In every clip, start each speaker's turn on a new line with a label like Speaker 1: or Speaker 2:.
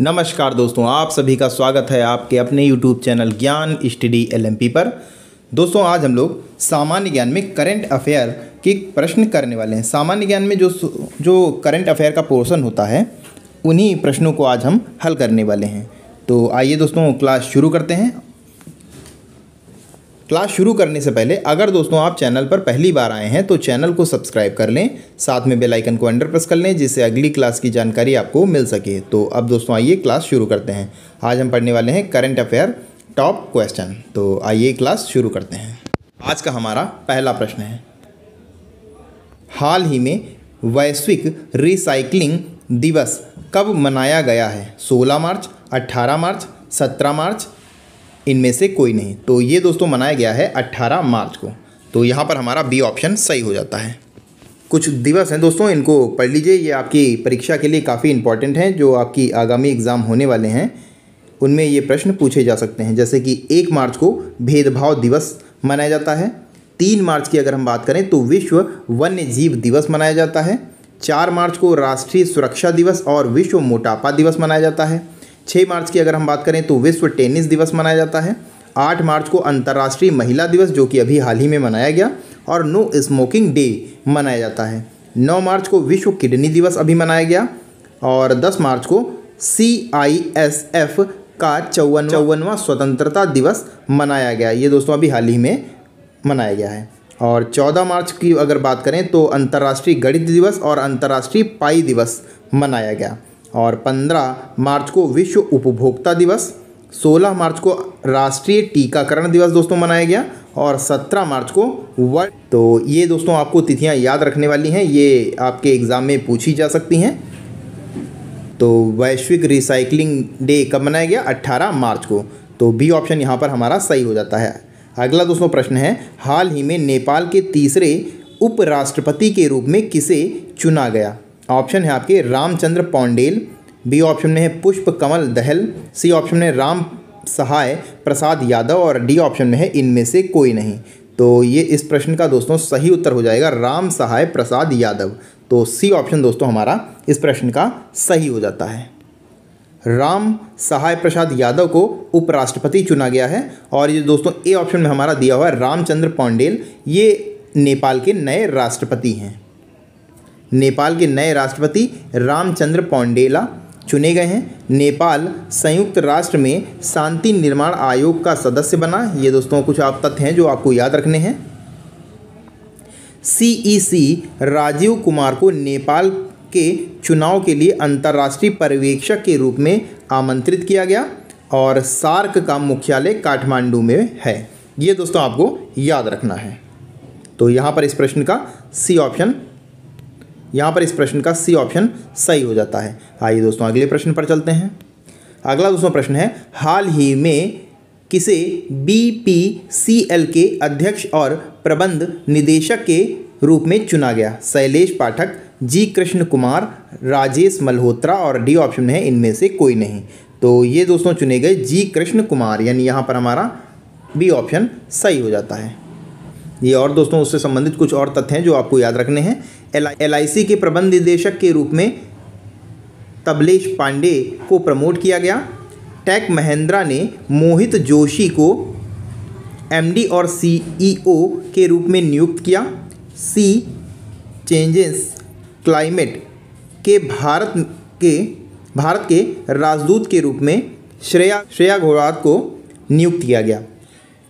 Speaker 1: नमस्कार दोस्तों, आप सभी का स्वागत है आपके अपने YouTube चैनल ज्ञान स्टडी LMP पर। दोस्तों आज हम लोग सामान्य ज्ञान में करंट अफेयर के प्रश्न करने वाले हैं। सामान्य ज्ञान में जो करंट अफेयर का पोर्शन होता है उन्हीं प्रश्नों को आज हम हल करने वाले हैं। तो आइए दोस्तों क्लास शुरू करते हैं। क्लास शुरू करने से पहले अगर दोस्तों आप चैनल पर पहली बार आए हैं तो चैनल को सब्सक्राइब कर लें, साथ में बेल आइकन को अंडर प्रेस कर लें जिससे अगली क्लास की जानकारी आपको मिल सके। तो अब दोस्तों आइए क्लास शुरू करते हैं। आज हम पढ़ने वाले हैं करंट अफेयर टॉप क्वेश्चन। तो आइए क्लास शुरू करते हैं। आज का हमारा पहला प्रश्न है, हाल ही में वैश्विक रिसाइक्लिंग दिवस कब मनाया गया है? 16 मार्च, 18 मार्च, 17 मार्च, इनमें से कोई नहीं। तो ये दोस्तों मनाया गया है 18 मार्च को। तो यहाँ पर हमारा बी ऑप्शन सही हो जाता है। कुछ दिवस हैं दोस्तों, इनको पढ़ लीजिए, ये आपकी परीक्षा के लिए काफ़ी इंपॉर्टेंट हैं। जो आपकी आगामी एग्ज़ाम होने वाले हैं उनमें ये प्रश्न पूछे जा सकते हैं। जैसे कि 1 मार्च को भेदभाव दिवस मनाया जाता है। 3 मार्च की अगर हम बात करें तो विश्व वन्य जीव दिवस मनाया जाता है। 4 मार्च को राष्ट्रीय सुरक्षा दिवस और विश्व मोटापा दिवस मनाया जाता है। 6 मार्च की अगर हम बात करें तो विश्व टेनिस दिवस मनाया जाता है। 8 मार्च को अंतर्राष्ट्रीय महिला दिवस जो कि अभी हाल ही में मनाया गया और नो स्मोकिंग डे मनाया जाता है। 9 मार्च को विश्व किडनी दिवस अभी मनाया गया और 10 मार्च को CISF का 54वां स्वतंत्रता दिवस मनाया गया। ये दोस्तों अभी हाल ही में मनाया गया है। और 14 मार्च की अगर बात करें तो अंतर्राष्ट्रीय गणित दिवस और अंतर्राष्ट्रीय पाई दिवस मनाया गया। और 15 मार्च को विश्व उपभोक्ता दिवस, 16 मार्च को राष्ट्रीय टीकाकरण दिवस दोस्तों मनाया गया और 17 मार्च को वर्ल्ड। तो ये दोस्तों आपको तिथियां याद रखने वाली हैं, ये आपके एग्ज़ाम में पूछी जा सकती हैं। तो वैश्विक रिसाइकलिंग डे कब मनाया गया? 18 मार्च को। तो बी ऑप्शन यहाँ पर हमारा सही हो जाता है। अगला दोस्तों प्रश्न है, हाल ही में नेपाल के तीसरे उपराष्ट्रपति के रूप में किसे चुना गया? ऑप्शन है आपके रामचंद्र पौंडेल, बी ऑप्शन में है पुष्प कमल दहल, सी ऑप्शन में राम सहाय प्रसाद यादव और डी ऑप्शन में है इनमें से कोई नहीं। तो ये इस प्रश्न का दोस्तों सही उत्तर हो जाएगा राम सहाय प्रसाद यादव। तो सी ऑप्शन दोस्तों हमारा इस प्रश्न का सही हो जाता है। राम सहाय प्रसाद यादव को उपराष्ट्रपति चुना गया है और ये दोस्तों ए ऑप्शन में हमारा दिया हुआ है रामचंद्र पौंडेल, ये नेपाल के नए राष्ट्रपति हैं। नेपाल के नए राष्ट्रपति रामचंद्र पौंडेला चुने गए हैं। नेपाल संयुक्त राष्ट्र में शांति निर्माण आयोग का सदस्य बना। ये दोस्तों कुछ आप तथ्य हैं जो आपको याद रखने हैं। CEC राजीव कुमार को नेपाल के चुनाव के लिए अंतर्राष्ट्रीय पर्यवेक्षक के रूप में आमंत्रित किया गया और सार्क का मुख्यालय काठमांडू में है। ये दोस्तों आपको याद रखना है। तो यहाँ पर इस प्रश्न का सी ऑप्शन सही हो जाता है। आइए दोस्तों अगले प्रश्न पर चलते हैं। अगला दोस्तों प्रश्न है, हाल ही में किसे BPCL के अध्यक्ष और प्रबंध निदेशक के रूप में चुना गया? शैलेश पाठक, जी कृष्ण कुमार, राजेश मल्होत्रा और डी ऑप्शन है इनमें से कोई नहीं। तो ये दोस्तों चुने गए जी कृष्ण कुमार, यानी यहाँ पर हमारा बी ऑप्शन सही हो जाता है। ये और दोस्तों उससे संबंधित कुछ और तथ्य हैं जो आपको याद रखने हैं। LIC के प्रबंध निदेशक के रूप में तबलेश पांडे को प्रमोट किया गया। टेक महिंद्रा ने मोहित जोशी को MD और CEO के रूप में नियुक्त किया। सी चेंजेस क्लाइमेट के भारत के राजदूत के रूप में श्रेया घोषाल को नियुक्त किया गया।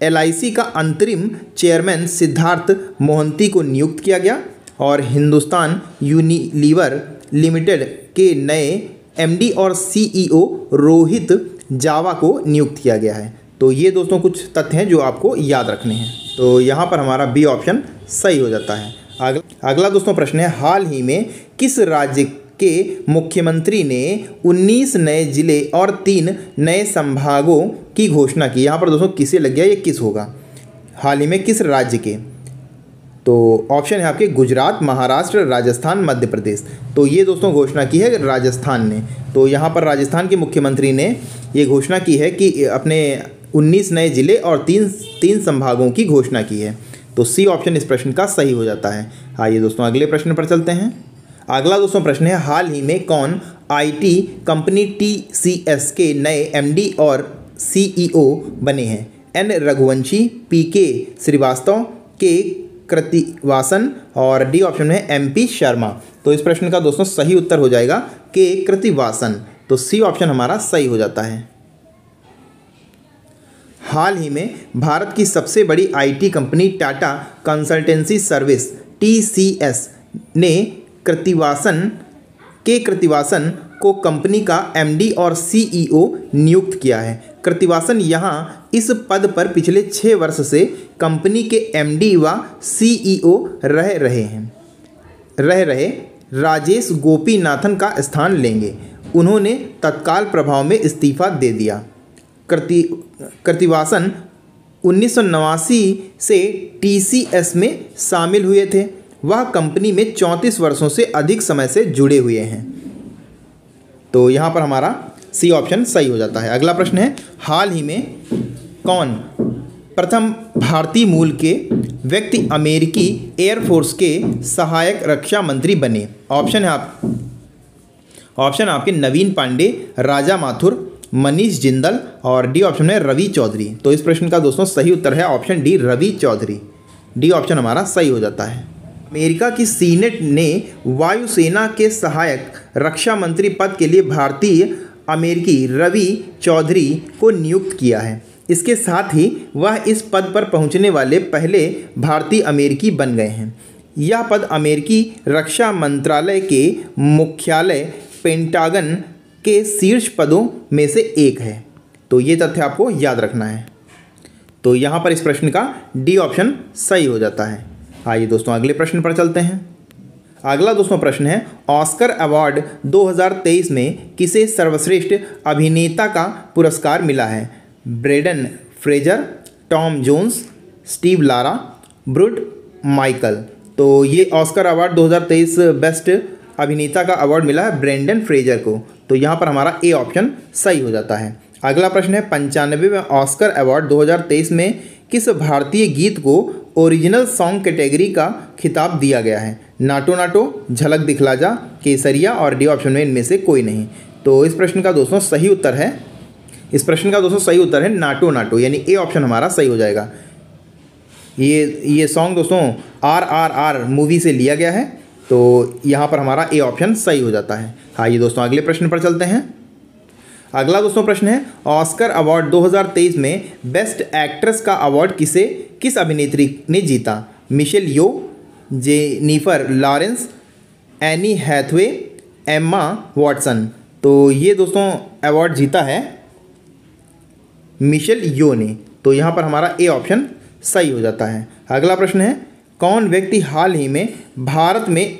Speaker 1: LIC का अंतरिम चेयरमैन सिद्धार्थ मोहंती को नियुक्त किया गया और हिंदुस्तान यूनिलीवर लिमिटेड के नए MD और CEO रोहित जावा को नियुक्त किया गया है। तो ये दोस्तों कुछ तथ्य हैं जो आपको याद रखने हैं। तो यहाँ पर हमारा बी ऑप्शन सही हो जाता है। अगला दोस्तों प्रश्न है, हाल ही में किस राज्य के मुख्यमंत्री ने 19 नए जिले और 3 नए संभागों की घोषणा की? यहाँ पर दोस्तों किसे लग गया, ये किस होगा? हाल ही में किस राज्य के? तो ऑप्शन है आपके गुजरात, महाराष्ट्र, राजस्थान, मध्य प्रदेश। तो ये दोस्तों घोषणा की है राजस्थान ने। तो यहाँ पर राजस्थान के मुख्यमंत्री ने ये घोषणा की है कि अपने 19 नए जिले और तीन संभागों की घोषणा की है। तो सी ऑप्शन इस प्रश्न का सही हो जाता है। आइए दोस्तों अगले प्रश्न पर चलते हैं। अगला दोस्तों प्रश्न है, हाल ही में कौन आईटी कंपनी टीसीएस के नए एमडी और सीईओ बने हैं? एन रघुवंशी, पीके श्रीवास्तव, के कृतिवासन और डी ऑप्शन में एमपी शर्मा। तो इस प्रश्न का दोस्तों सही उत्तर हो जाएगा के कृतिवासन। तो सी ऑप्शन हमारा सही हो जाता है। हाल ही में भारत की सबसे बड़ी IT company Tata consultancy service TCS ने कृतिवासन को कंपनी का एमडी और सीईओ नियुक्त किया है। कृतिवासन यहां इस पद पर पिछले 6 वर्ष से कंपनी के एमडी व सीईओ रह रहे राजेश गोपीनाथन का स्थान लेंगे। उन्होंने तत्काल प्रभाव में इस्तीफा दे दिया। कृतिवासन 1989 से टीसीएस में शामिल हुए थे। वह कंपनी में 34 वर्षों से अधिक समय से जुड़े हुए हैं। तो यहाँ पर हमारा सी ऑप्शन सही हो जाता है। अगला प्रश्न है, हाल ही में कौन प्रथम भारतीय मूल के व्यक्ति अमेरिकी एयरफोर्स के सहायक रक्षा मंत्री बने? ऑप्शन आपके नवीन पांडे, राजा माथुर, मनीष जिंदल और डी ऑप्शन है रवि चौधरी। तो इस प्रश्न का दोस्तों सही उत्तर है option D Ravi Chaudhary. D option हमारा सही हो जाता है। अमेरिका की सीनेट ने वायुसेना के सहायक रक्षा मंत्री पद के लिए भारतीय अमेरिकी रवि चौधरी को नियुक्त किया है। इसके साथ ही वह इस पद पर पहुंचने वाले पहले भारतीय अमेरिकी बन गए हैं। यह पद अमेरिकी रक्षा मंत्रालय के मुख्यालय पेंटागन के शीर्ष पदों में से एक है। तो ये तथ्य आपको याद रखना है। तो यहाँ पर इस प्रश्न का डी ऑप्शन सही हो जाता है। आइए दोस्तों अगले प्रश्न पर चलते हैं। अगला दोस्तों प्रश्न है, ऑस्कर अवार्ड 2023 में किसे सर्वश्रेष्ठ अभिनेता का पुरस्कार मिला है? Brendan Fraser, Tom Jones, Steve Lara, ब्रूट माइकल। तो ये ऑस्कर अवार्ड 2023 बेस्ट अभिनेता का अवार्ड मिला है ब्रेंडन फ्रेजर को। तो यहाँ पर हमारा ए ऑप्शन सही हो जाता है। अगला प्रश्न है, 95वें ऑस्कर अवार्ड 2023 में किस भारतीय गीत को ओरिजिनल सॉन्ग कैटेगरी का खिताब दिया गया है? नाटो नाटो, झलक दिखला जा, केसरिया और डी ऑप्शन में इनमें से कोई नहीं। तो इस प्रश्न का दोस्तों सही उत्तर है नाटो नाटो, यानी ए ऑप्शन हमारा सही हो जाएगा। ये सॉन्ग दोस्तों RRR मूवी से लिया गया है। तो यहाँ पर हमारा ए ऑप्शन सही हो जाता है। आइए दोस्तों अगले प्रश्न पर चलते हैं। अगला दोस्तों प्रश्न है, ऑस्कर अवार्ड 2023 में बेस्ट एक्ट्रेस का अवार्ड किस अभिनेत्री ने जीता? Michelle Yeoh, Jennifer Lawrence, Anne Hathaway, Emma Watson. तो ये दोस्तों अवार्ड जीता है मिशेल यो ने। तो यहाँ पर हमारा ए ऑप्शन सही हो जाता है। अगला प्रश्न है, कौन व्यक्ति हाल ही में भारत में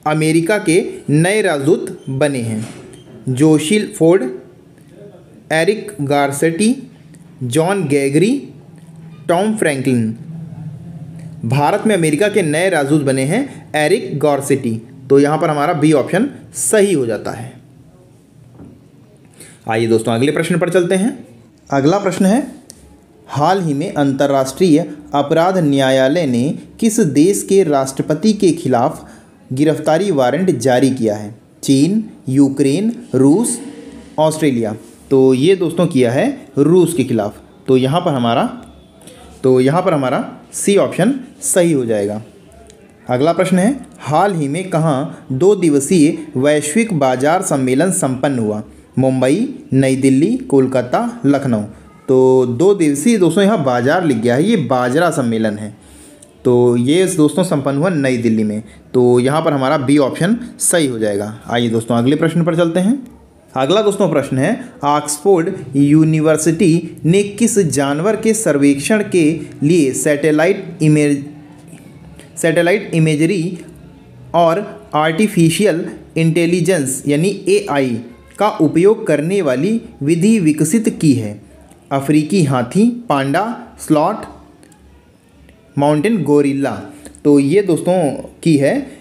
Speaker 1: अमेरिका के नए राजदूत बने हैं? जोशील फोर्ड, एरिक गारसेटी, जॉन गैगरी, टॉम फ्रैंकलिन। भारत में अमेरिका के नए राजदूत बने हैं एरिक गारसेटी। तो यहाँ पर हमारा बी ऑप्शन सही हो जाता है। आइए दोस्तों अगले प्रश्न पर चलते हैं। अगला प्रश्न है, हाल ही में अंतर्राष्ट्रीय अपराध न्यायालय ने किस देश के राष्ट्रपति के खिलाफ गिरफ्तारी वारंट जारी किया है? चीन, यूक्रेन, रूस, ऑस्ट्रेलिया। तो ये दोस्तों किया है रूस के खिलाफ। तो यहाँ पर हमारा सी ऑप्शन सही हो जाएगा। अगला प्रश्न है, हाल ही में कहाँ 2 दिवसीय वैश्विक बाजार सम्मेलन संपन्न हुआ? मुंबई, नई दिल्ली, कोलकाता, लखनऊ। तो 2 दिवसीय दोस्तों यहाँ बाजार लिख गया है, ये बाजरा सम्मेलन है। तो ये दोस्तों संपन्न हुआ नई दिल्ली में। तो यहाँ पर हमारा बी ऑप्शन सही हो जाएगा। आइए दोस्तों अगले प्रश्न पर चलते हैं। अगला दोस्तों प्रश्न है, ऑक्सफोर्ड यूनिवर्सिटी ने किस जानवर के सर्वेक्षण के लिए सैटेलाइट इमेजरी और आर्टिफिशियल इंटेलिजेंस यानी AI का उपयोग करने वाली विधि विकसित की है? अफ्रीकी हाथी, पांडा, स्लॉथ, माउंटेन गोरिल्ला। तो ये दोस्तों की है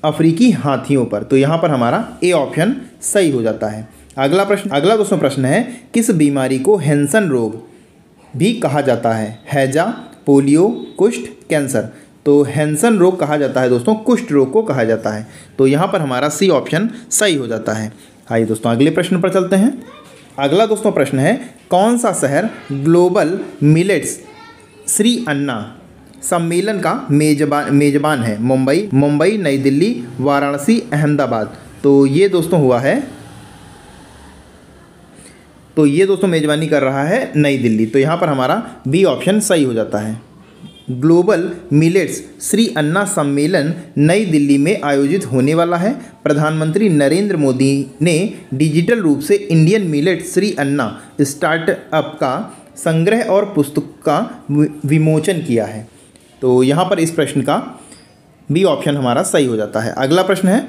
Speaker 1: अफ्रीकी हाथियों पर। तो यहाँ पर हमारा ए ऑप्शन सही हो जाता है। अगला दोस्तों प्रश्न है, किस बीमारी को हैंसन रोग भी कहा जाता है? हैजा, पोलियो, कुष्ठ, कैंसर। तो हैंसन रोग कहा जाता है दोस्तों, कुष्ठ रोग को कहा जाता है। तो यहाँ पर हमारा सी ऑप्शन सही हो जाता है। आइए दोस्तों अगले प्रश्न पर चलते हैं। अगला दोस्तों प्रश्न है, कौन सा शहर ग्लोबल मिलेट्स श्री अन्ना सम्मेलन का मेजबान है? मुंबई, नई दिल्ली, वाराणसी, अहमदाबाद। तो ये दोस्तों मेजबानी कर रहा है नई दिल्ली। तो यहाँ पर हमारा बी ऑप्शन सही हो जाता है। ग्लोबल मिलेट्स श्री अन्ना सम्मेलन नई दिल्ली में आयोजित होने वाला है। प्रधानमंत्री नरेंद्र मोदी ने डिजिटल रूप से इंडियन मिलेट्स श्री अन्ना स्टार्टअप का संग्रह और पुस्तक का विमोचन किया है। तो यहाँ पर इस प्रश्न का बी ऑप्शन हमारा सही हो जाता है। अगला प्रश्न है,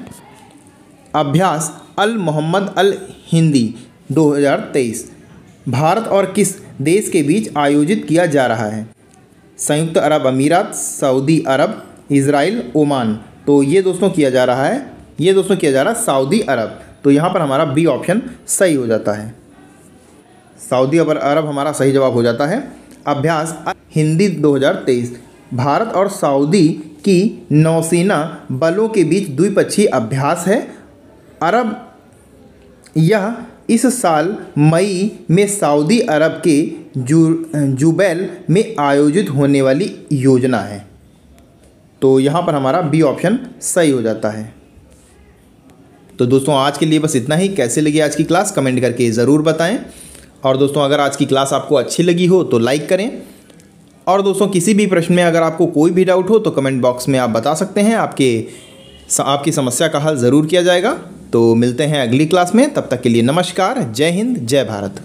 Speaker 1: अभ्यास अल मोहम्मद अल हिंदी 2023 भारत और किस देश के बीच आयोजित किया जा रहा है? संयुक्त अरब अमीरात, सऊदी अरब, इज़राइल, ओमान। तो ये दोस्तों किया जा रहा है सऊदी अरब। तो यहाँ पर हमारा बी ऑप्शन सही हो जाता है। सऊदी अरब हमारा सही जवाब हो जाता है। अभ्यास हिंदी 2023 भारत और सऊदी की नौसेना बलों के बीच द्विपक्षीय अभ्यास है। यह इस साल मई में सऊदी अरब के जुबैल में आयोजित होने वाली योजना है। तो यहाँ पर हमारा बी ऑप्शन सही हो जाता है। तो दोस्तों आज के लिए बस इतना ही। कैसे लगी आज की क्लास कमेंट करके ज़रूर बताएं। और दोस्तों अगर आज की क्लास आपको अच्छी लगी हो तो लाइक करें। और दोस्तों किसी भी प्रश्न में अगर आपको कोई भी डाउट हो तो कमेंट बॉक्स में आप बता सकते हैं। आपकी समस्या का हल ज़रूर किया जाएगा। तो मिलते हैं अगली क्लास में, तब तक के लिए नमस्कार, जय हिंद, जय भारत।